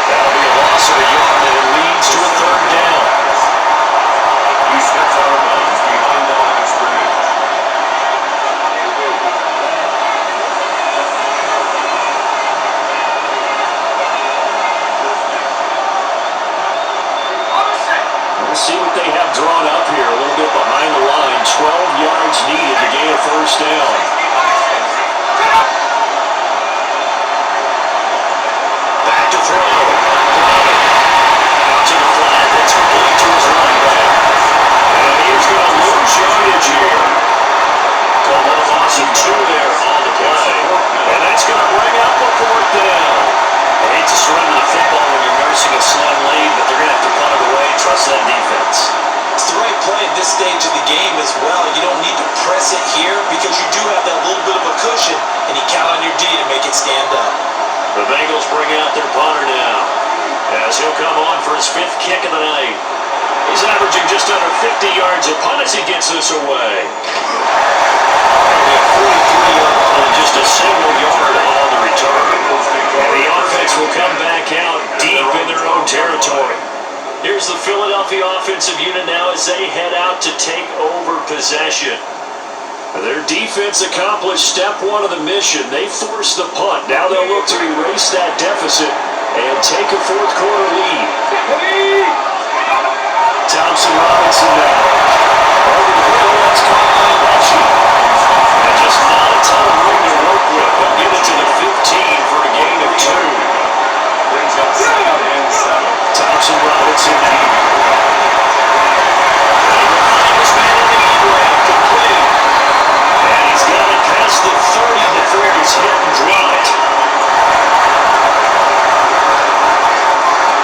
That'll be a loss of a yard, and it leads to a 3rd down.
He steps out of bounds behind the line of scrimmage.
We'll see what they have drawn up here, a little bit behind the line. 12 yards needed to gain a first down. Back to throw. Out to the flat, that's complete to his running back. And he's going to lose yardage here. Call that a loss of 2 there on the play. And that's going to bring up the 4th down. I hate to surrender the football when you're nursing a slim lead, but they're going to have to punt it away. Trust that defense.
It's the right play at this stage of the game as well. You don't need to press it here because you do have that little bit of a cushion, and you count on your D to make it stand up.
The Bengals bring out their punter now, as he'll come on for his 5th kick of the night. He's averaging just under 50 yards a punt as he gets this away.
A 43-yard punt
just a single yard on the return. And the offense will come back out deep in their own territory. Here's the Philadelphia offensive unit now as they head out to take over possession. Their defense accomplished step one of the mission. They forced the punt. Now they'll look to erase that deficit and take a fourth quarter lead. Thompson Robinson now. Over the middle, that's Kyle. And just not a ton of room to work with. They'll get it to the 15 for a gain of 2.
Brings up 2nd and 7.
Thompson Robinson now. Behind his man in the E-Ray, complete. And he's got it past the 30 before he's hit and dropped.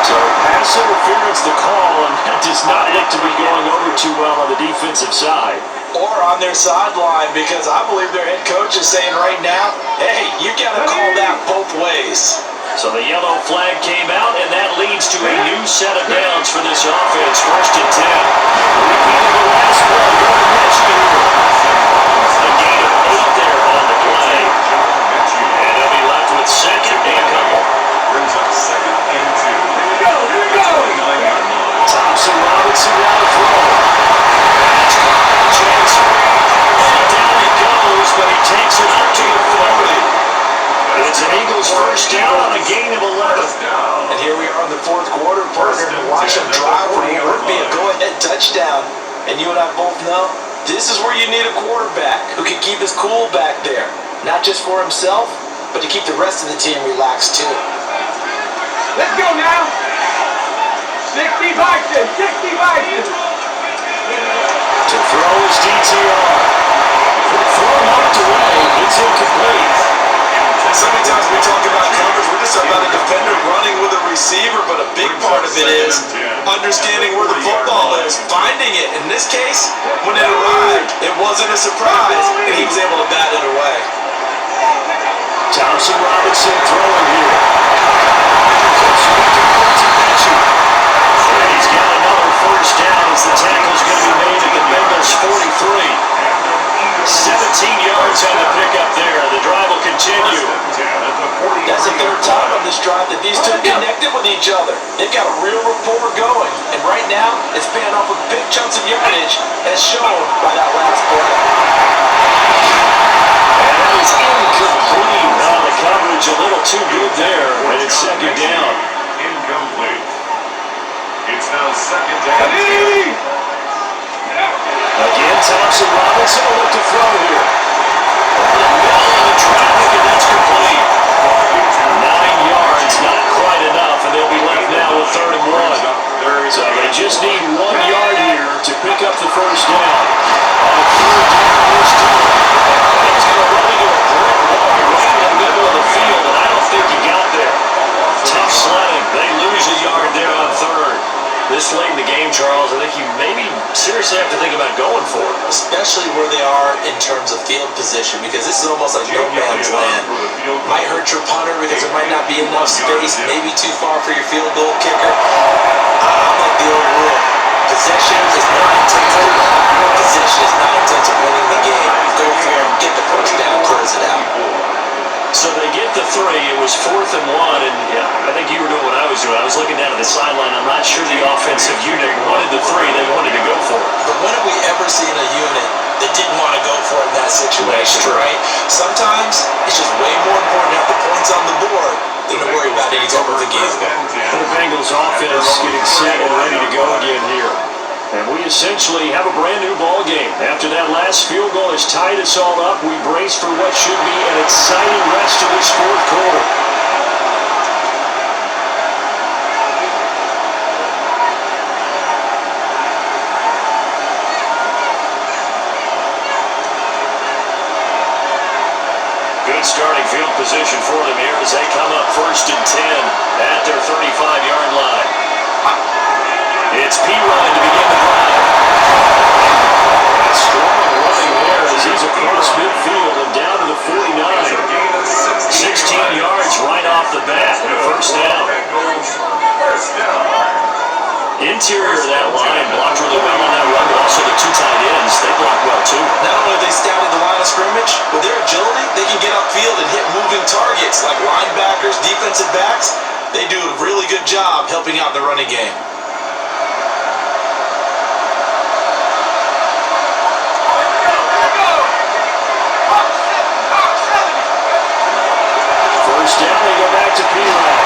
So pass interference the call, and that does not look to be going over too well on the defensive side.
Or on their sideline, because I believe their head coach is saying right now, hey, you got to call that both ways.
So the yellow flag came out, and that leads to a new set of downs for this offense. 1st and 10. Repeating the last play, going Mitchell. A gain of 8 there on the play. And they'll be left with 2nd and couple.
Brings up 2nd and 2.
Here we go.
29-yard line.
Thompson Robinson now to throw. That's Kyle Johnson. And down he goes, but he takes it up to the 40. It's an Eagles first down on a gain of 11.
And here we are in the fourth quarter, partner, and watch them drive for what would be a go-ahead touchdown. And you and I both know, this is where you need a quarterback who can keep his cool back there. Not just for himself, but to keep the rest of the team relaxed too.
Let's go now. 60 Bison, 60 Bison.
To throw his DTR. Quick throw knocked away. It's incomplete.
So many times we talk about coverage, we're just about a defender running with a receiver, but a big part of it is understanding where the football is, finding it. In this case, when it arrived, it wasn't a surprise, and he was able to bat it away.
Thompson Robinson throwing here. And he's got another first down as the tackle's going to be made at the Bengals 43. 17 yards on the pickup there. The drive will continue.
That's the third time on this drive that these two connected with each other. They've got a real rapport going. And right now, it's paying off with big chunks of yardage, as shown by that last play.
And that is incomplete. The coverage a little too good there, and it's 2nd down.
Incomplete. It's now 2nd down.
Again, Thompson Robinson will look to throw here. Over the middle of the traffic, and that's complete. 9 yards, not quite enough, and they'll be left now with 3rd and 1. So they just need 1 yard here to pick up the first down. On the 3rd down this time, he's going to run into a brick wall right in the middle of the field, and I don't think he got there. Tough sledding. They lose a yard there on 3rd. This late in the game, Charles, I think you maybe seriously have to think about going for it.
Especially where they are in terms of field position, because this is almost like no man's land. Might hurt your punter because there might not be enough space, maybe too far for your field goal kicker. I'm like the old rule. Possession is not intensive. Possession is not intensive winning the game. Go for it, get the first down, close it out.
So they get the 3. It was 4th and 1, and yeah, I think you were doing what I was doing. I was looking down at the sideline. I'm not sure the offensive unit wanted the 3. They wanted to go for it.
But when have we ever seen a unit that didn't want to go for it in that situation, right? Sometimes it's just way more important to have the points on the board than to worry about any type of a game.
The Bengals offense getting set and ready to go again here. And we essentially have a brand new ball game. After that last field goal has tied us all up, we brace for what should be an exciting rest of this fourth quarter. Good starting field position for them here as they come up 1st and 10 at their 35-yard line. It's P. Ryan to begin the drive. Strong running there as he's across midfield and down to the 49. 16 yards right off the bat and a first down. Interior of that line blocked really well on that run, but also the two tight ends, they blocked well too.
Not only have they scouted the line of scrimmage, with their agility, they can get upfield and hit moving targets like linebackers, defensive backs. They do a really good job helping out the running game.
First down, they go back to P-Rod.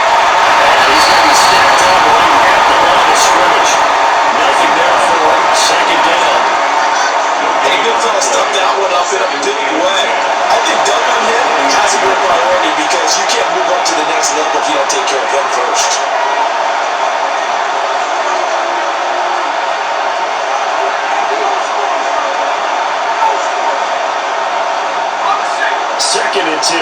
He's going to be snapped up right at the line of scrimmage. Nothing there for him. Second down.
Hey, Goodfellow stuffed that one up in a big way. I think doubling him has to be a priority because you can't move up to the next level if you don't take care of him first.
Second and 10.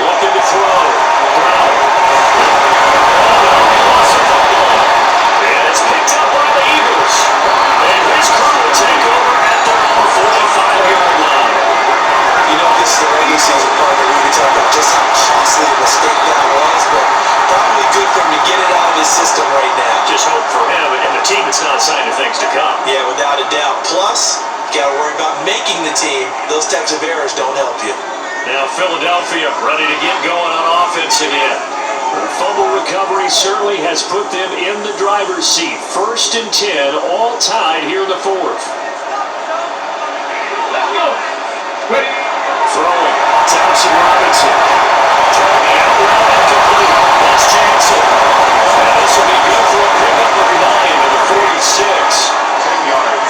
Looking to throw. Brown. And it's picked up by the Eagles. And his crew will take over at their own 45-yard line.
You know, this is the regular season part that we can talk about just how costly a mistake that was, but probably good for him to get it out of his system right now.
Just hope for him and the team it's not a sign of things to come.
Yeah, without a doubt. Plus, you got to worry about making the team. Those types of errors don't help you.
Now Philadelphia ready to get going on offense again. The fumble recovery certainly has put them in the driver's seat. First and 10, all tied here in the fourth. Throwing, Thompson Robinson. Trying the out route incomplete. That's Jansen. And this will be good for a pickup of 9 to the 46.
10 yards.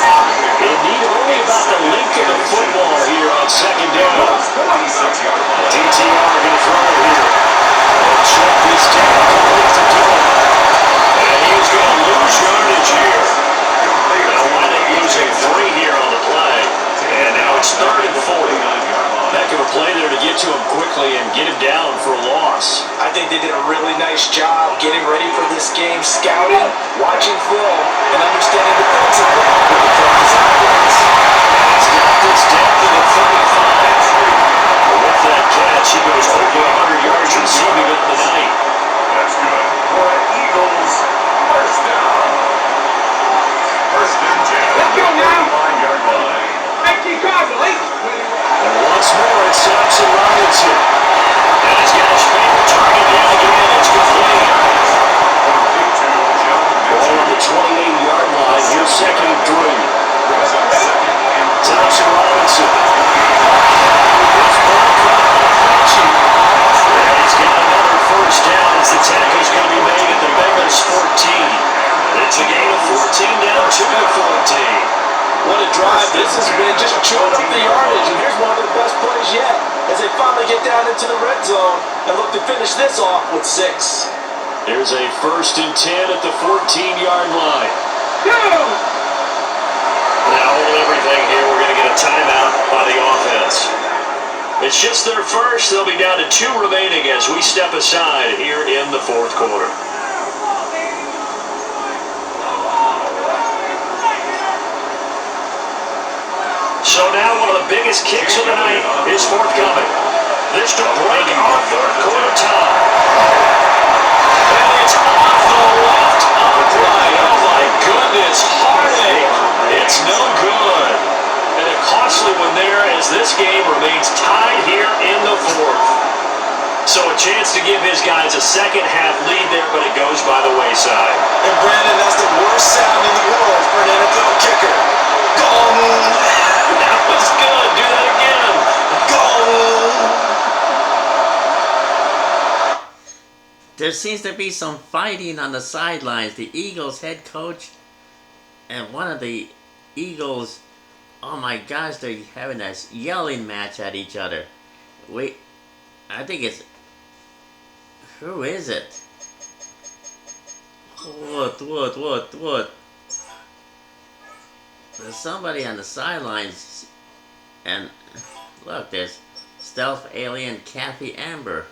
In need of only about the length of the football here on second down.
26-yard line.
QTR going to throw it here. And check this down. Complete to Dillon. And he's going to lose yardage here. Now wind up losing 3 here on the play. And now it's third and 40. Heck of a play there to get to him quickly and get him down for a loss.
I think they did a really nice job getting ready for this game, scouting, watching film, and understanding defensive play from the sidelines.
He's got this down to the 35. With that catch, he goes over 100 yards receiving it in the night.
That's good. For Eagles, first down. First and 10.
Let's go now.
35-yard line.
And once more, it's Thompson Robinson. And he's got his favorite target down again. It's complete. Ball on the 28-yard line. Here's second and 3. Thompson Robinson. It's broken up. And he's got another first down as the tackle's going to be made at the Bengals 14. It's a gain of 14 down to the 14.
What a drive this has been, just chewing up the yardage, and here's one of their best plays yet, as they finally get down into the red zone and look to finish this off with 6.
There's a first and 10 at the 14-yard line. Now hold everything here. We're going to get a timeout by the offense. It's just their first. They'll be down to 2 remaining as we step aside here in the fourth quarter. So now one of the biggest kicks of the night is forthcoming. This to break our third quarter tie. And it's off the left upright. Oh my goodness, heartache. It's no good. And a costly one there as this game remains tied here in the fourth. So a chance to give his guys a second half lead there, but it goes by the wayside.
And Brandon, that's the worst sound in the world for an NFL kicker. Gong!
That was good. Do that again.
Gong!
There seems to be some fighting on the sidelines. The Eagles head coach and one of the Eagles, oh my gosh, they're having a yelling match at each other. Wait, I think it's, who is it? What? There's somebody on the sidelines, and look, there's stealth alien Kathy Amber.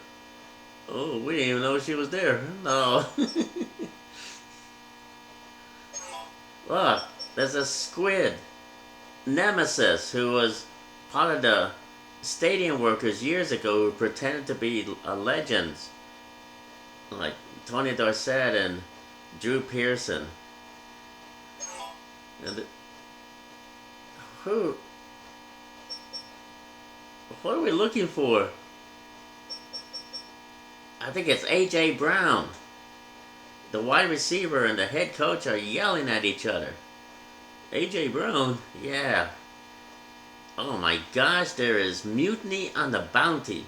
Oh, we didn't even know she was there. No. Look, there's a squid, Nemesis, who was part of the stadium workers years ago who pretended to be a legend. like Tony Dorsett and Drew Pearson. And who? What are we looking for? I think it's A.J. Brown. The wide receiver and the head coach are yelling at each other. A.J. Brown? Yeah. Oh my gosh, there is mutiny on the Bounty.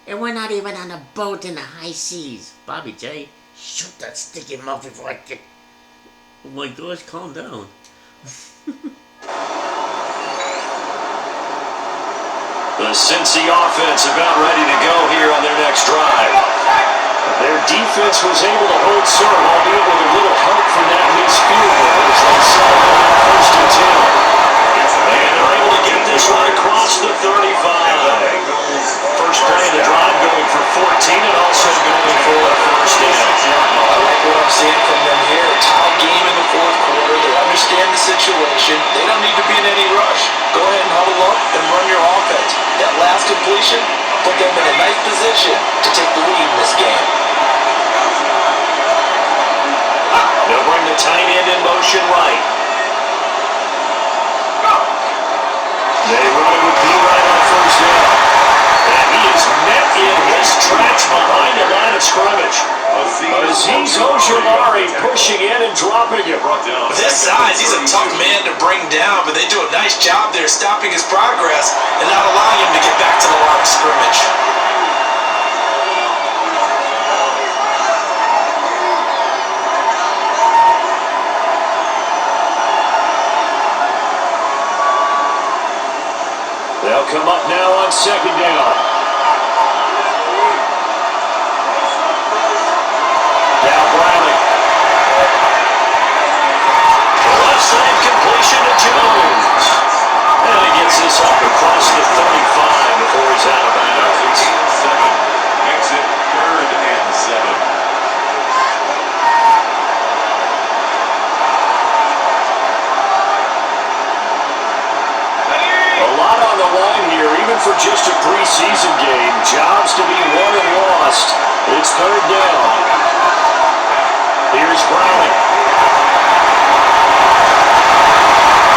And we're not even on a boat in the high seas. Bobby J, shoot that sticky mouth before I get... Oh my gosh, calm down.
The Cincy offense about ready to go here on their next drive. Their defense was able to hold serve, albeit with a little help from that missed field goal as they settled on that 1st and 10. And they're able to get this one across the 35. First play of the drive going for 14 and also going for a first down.
I like what I'm seeing from them here. Tie game in the 4th quarter. They understand the situation. They don't need to be in any rush. Go ahead and huddle up and run your offense. That last completion put them in a nice position to take the lead in this game.
They'll bring the tight end in motion right. They run it with B right on 1st down. And he is met in his tracks behind the line of scrimmage. Azeez Ojulari pushing in and dropping it.
With his size, he's a tough man to bring down, but they do a nice job there stopping his progress and not allowing him to get back to the line of scrimmage.
They'll come up now on 2nd down. Now Browning. Left side completion to Jones. And he gets this up across the 35 before he's out of bounds.
Exit 3rd and 7.
Even for just a preseason game, jobs to be won and lost. It's 3rd down. Here's Browning.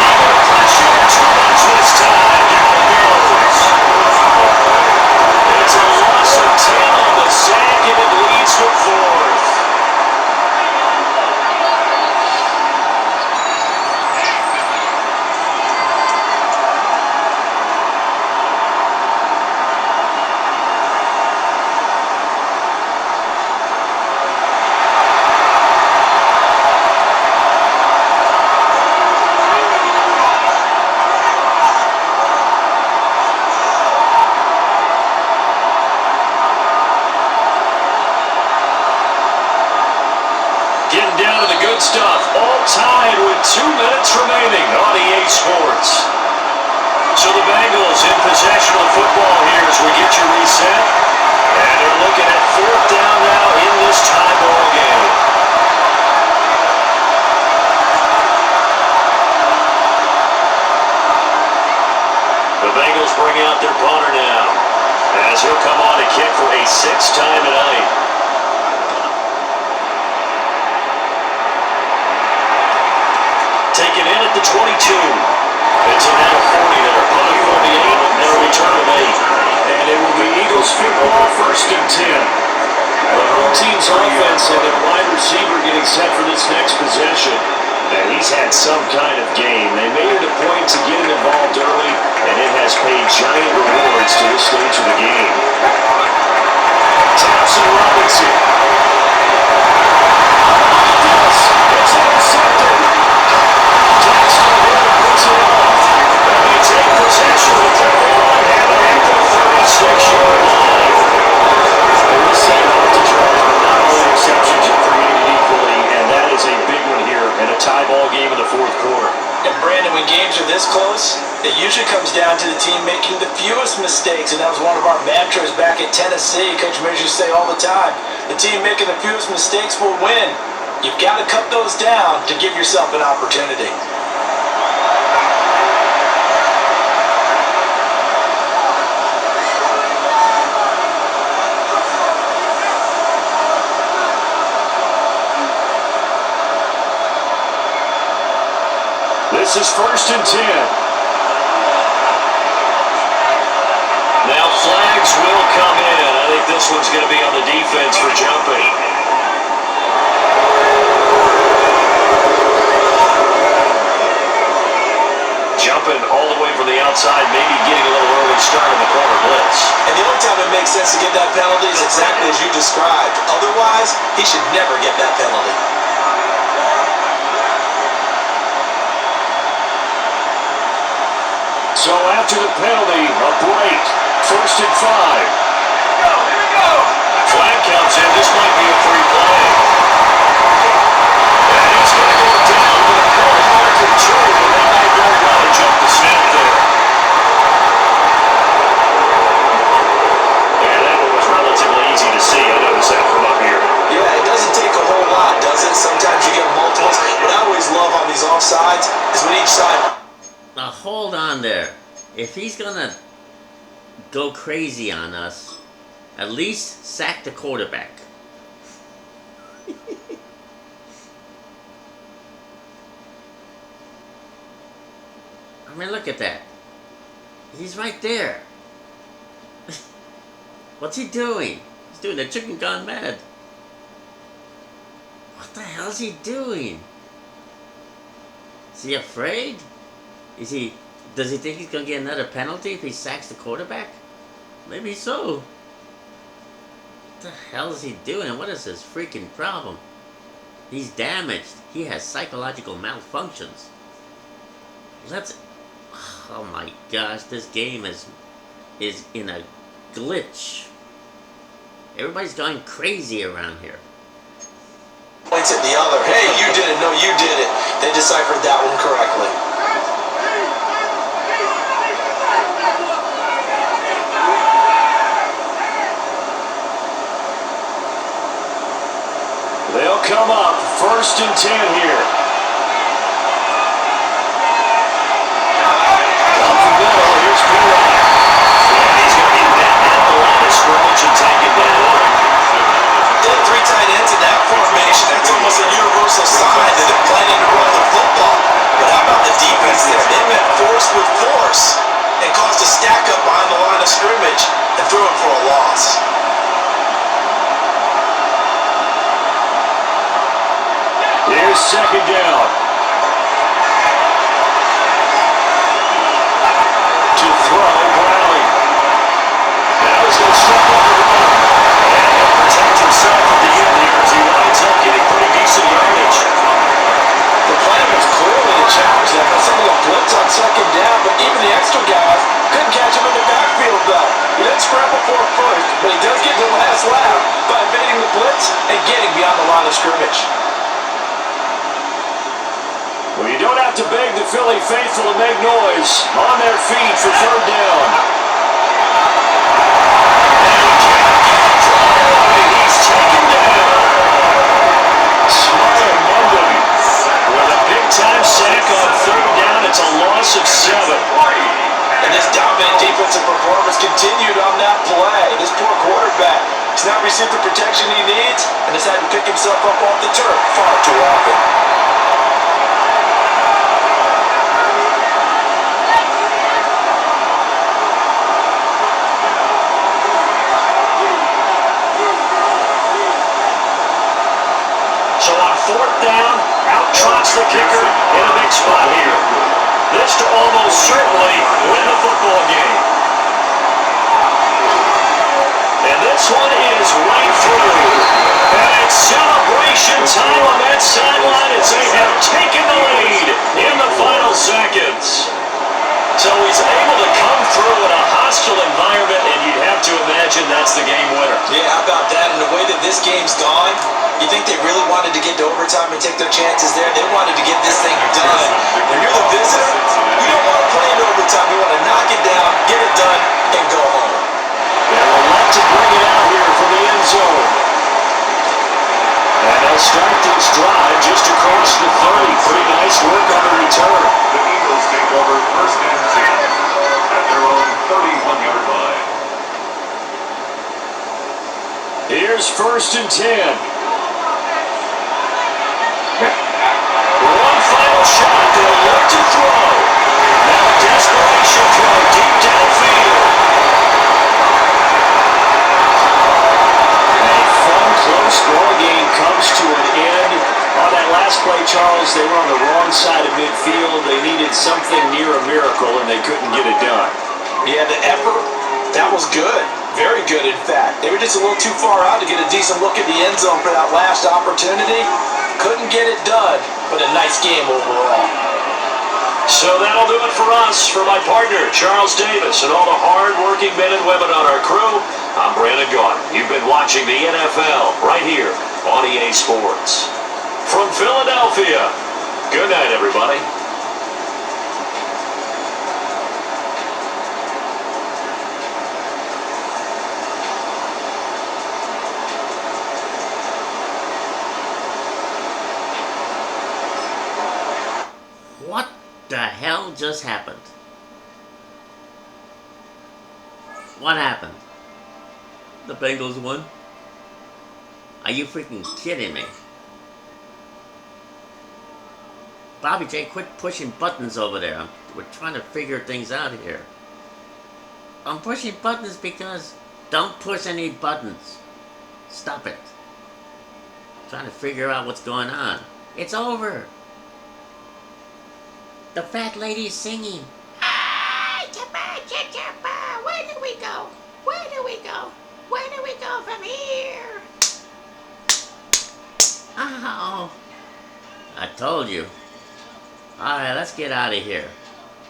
Eagle pressure, too much this time. Down goes. It's a loss of 10 on the sack, and it leads to 4th. Stuff all tied with 2 minutes remaining on EA Sports. So the Bengals in possession of the football here as we get your reset. And they're looking at 4th down now in this tie ball game. The Bengals bring out their punter now as he'll come on to kick for a 6th time tonight. Taken in at the 22. It's a now 40 that are punting for the 8 and a return of 8. And it will be Eagles football 1st and 10. The home team's offense and their wide receiver getting set for this next possession. And he's had some kind of game. They made it a point to get him involved early, and it has paid giant rewards to this stage of the game. Thompson Robinson. It's intercepted. Jackson puts it off. And they take possession with their ball and have it at the 36-yard line. We'll say off to Charles, but not all the exceptions are created equally, and that is a big one here in a tie ball game in the 4th quarter.
And Brandon, when games are this close, it usually comes down to the team making the fewest mistakes, and that was one of our mantras back at Tennessee. Coach Mears used to say all the time, the team making the fewest mistakes will win. You've got to cut those down to give yourself an opportunity.
This is 1st and 10. Now flags will come in. I think this one's going to be on the defense for jumping. Jumping all the way from the outside, maybe getting a little early start on the corner blitz.
And the only time it makes sense to get that penalty is exactly as you described. Otherwise, he should never get that penalty.
So after the penalty, a break. 1st and 5.
Here we go.
Flag comes in. This might be a free play. And he's going to go down with a corner marker true, but they may very well have jumped the snap there. And that one was relatively easy to see. I noticed that from up here.
Yeah, it doesn't take a whole lot, does it? Sometimes you get multiples. What I always love on these offsides is when each side...
Now hold on there. If he's gonna go crazy on us, at least sack the quarterback. I mean, look at that. He's right there. What's he doing? He's doing the chicken gone mad. What the hell is he doing? Is he afraid? Does he think he's gonna get another penalty if he sacks the quarterback? Maybe so. What the hell is he doing? And what is his freaking problem? He's damaged. He has psychological malfunctions. Oh my gosh, this game is in a glitch. Everybody's going crazy around here.
Points at the other. Hey, you did it. No, you did it. They deciphered that one correctly.
They'll come up 1st and 10 here. Up the middle, here's P-Rock. And he's going to be met at the line of scrimmage and take it down.
Did 3 tight ends in that formation. That's almost a universal sign that they're planning to run the football. But how about the defense there? They met force with force and caused a stack up behind the line of scrimmage and threw it for a loss.
Here's 2nd down. To throw, Bradley. Now he's going to step up the run. And he'll protect himself at the end here as he winds up getting pretty decent yardage.
The plan was clearly to challenge them by sending a blitz on 2nd down, but even the extra guys couldn't catch him in the backfield, though. He didn't scramble for it first, but he does get the last lap by evading the blitz and getting beyond the line of scrimmage.
Well, you don't have to beg the Philly faithful to make noise. On their feet for 3rd down. He's taken down. Smart London with a big-time sack on 3rd down. It's a loss of 7.
And this dominant defensive performance continued on that play. This poor quarterback has not received the protection he needs and has had to pick himself up off the turf far too often.
So on 4th down, out trots the kicker in a big spot here. This to almost certainly win the football game. And this one is right through. And it's celebration time on that sideline as they have taken the lead in the final seconds. So he's able to come through in a hostile environment, and you'd have to imagine that's the game winner.
Yeah, how about that? And the way that this game's gone, you think they really wanted to get to overtime and take their chances there? They wanted to get this thing done. When you're the visitor, you don't want to play in overtime. You want to knock it down, get it done, and go home.
They'll elect to bring it out here from the end zone. And they'll start this drive just across the 30. Pretty nice work on the return.
The Eagles take over 1st and 10 at their own 31-yard line.
Here's 1st and 10. One final shot. They'll look to throw. Charles, they were on the wrong side of midfield. They needed something near a miracle, and they couldn't get it done.
Yeah, the effort, that was good. Very good, in fact. They were just a little too far out to get a decent look at the end zone for that last opportunity. Couldn't get it done, but a nice game overall.
So that'll do it for us. For my partner, Charles Davis, and all the hard-working men and women on our crew, I'm Brandon Gaudin. You've been watching the NFL right here on EA Sports. From Philadelphia, good night, everybody.
What the hell just happened? What happened? The Bengals won? Are you freaking kidding me? Bobby J, quit pushing buttons over there. We're trying to figure things out here. I'm pushing buttons because don't push any buttons. Stop it. I'm trying to figure out what's going on. It's over. The fat lady's singing. Where do we go? Where do we go? Where do we go from here? Oh, I told you. Alright, let's get out of here.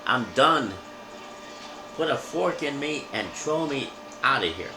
I'm done. Put a fork in me and throw me out of here.